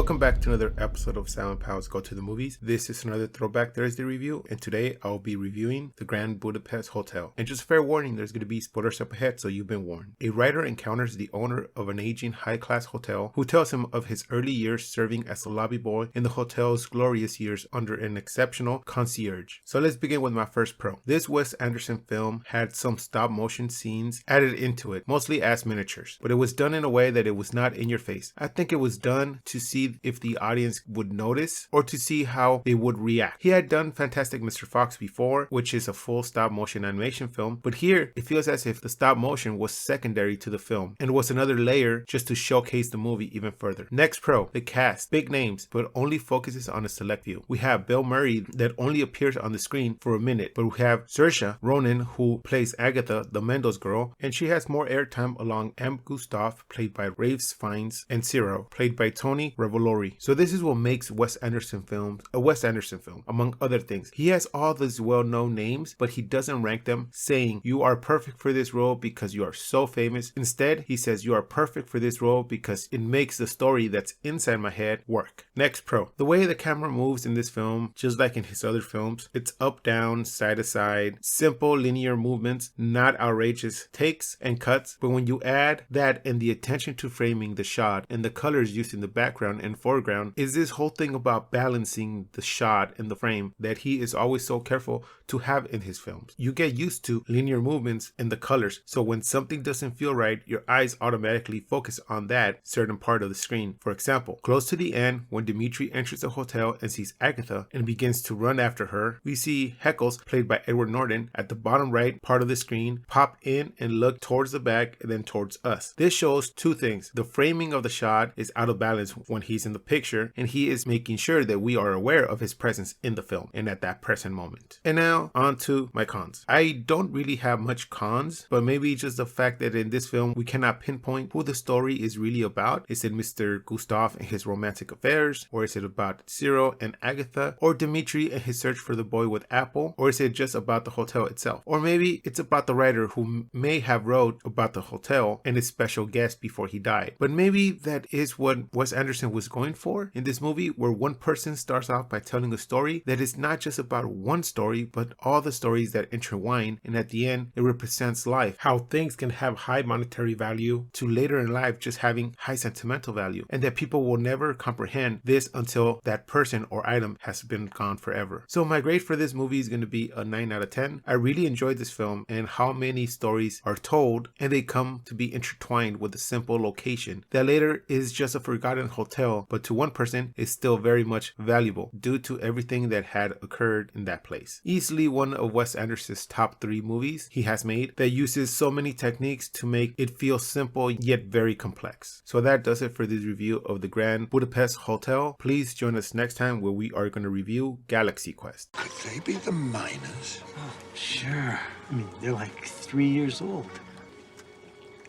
Welcome back to another episode of Silent Pals Go to the Movies. This is another Throwback Thursday review, and today I'll be reviewing the Grand Budapest Hotel. And just fair warning, there's going to be spoilers up ahead, so you've been warned. A writer encounters the owner of an aging high-class hotel who tells him of his early years serving as a lobby boy in the hotel's glorious years under an exceptional concierge. So let's begin with my first pro. This Wes Anderson film had some stop-motion scenes added into it, mostly as miniatures, but it was done in a way that it was not in your face. I think it was done to see if the audience would notice or to see how they would react. He had done Fantastic Mr. Fox before, which is a full stop motion animation film, but here it feels as if the stop motion was secondary to the film and was another layer just to showcase the movie even further. Next pro, the cast. Big names, but only focuses on a select few. We have Bill Murray that only appears on the screen for a minute, but we have Saoirse Ronan who plays Agatha, the Mendes girl, and she has more airtime along M. Gustave, played by Rafe Fiennes, and Ciro, played by Tony Revolori. So this is what makes Wes Anderson films a Wes Anderson film, among other things. He has all these well-known names, but he doesn't rank them saying you are perfect for this role because you are so famous. Instead, he says you are perfect for this role because it makes the story that's inside my head work. Next pro, the way the camera moves in this film, just like in his other films, it's up, down, side to side, simple linear movements, not outrageous takes and cuts, but when you add that and the attention to framing the shot and the colors used in the background and foreground, is this whole thing about balancing the shot and the frame that he is always so careful to have in his films. You get used to linear movements and the colors, so when something doesn't feel right, your eyes automatically focus on that certain part of the screen. For example, close to the end, when Dimitri enters the hotel and sees Agatha and begins to run after her, we see Heckles, played by Edward Norton, at the bottom right part of the screen, pop in and look towards the back and then towards us. This shows two things. The framing of the shot is out of balance when he's in the picture, and he is making sure that we are aware of his presence in the film and at that present moment. And now on to my cons. I don't really have much cons, but maybe just the fact that in this film we cannot pinpoint who the story is really about. Is it Mr. Gustave and his romantic affairs, or is it about Ciro and Agatha, or Dimitri and his search for the boy with Apple, or is it just about the hotel itself? Or maybe it's about the writer who may have wrote about the hotel and its special guest before he died. But maybe that is what Wes Anderson was going for in this movie, where one person starts off by telling a story that is not just about one story, but all the stories that intertwine, and at the end it represents life, how things can have high monetary value to later in life just having high sentimental value, and that people will never comprehend this until that person or item has been gone forever. So my grade for this movie is going to be a 9 out of 10. I really enjoyed this film and how many stories are told and they come to be intertwined with a simple location that later is just a forgotten hotel, but to one person is still very much valuable due to everything that had occurred in that place. Easily one of Wes Anderson's top 3 movies he has made that uses so many techniques to make it feel simple yet very complex. So that does it for this review of the Grand Budapest Hotel. Please join us next time where we are going to review Galaxy Quest. Could they be the miners? Oh, sure. I mean, they're like 3 years old.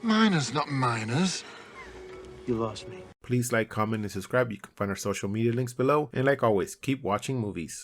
Miners, not miners. You lost me. Please like, comment, and subscribe. You can find our social media links below. And like always, keep watching movies.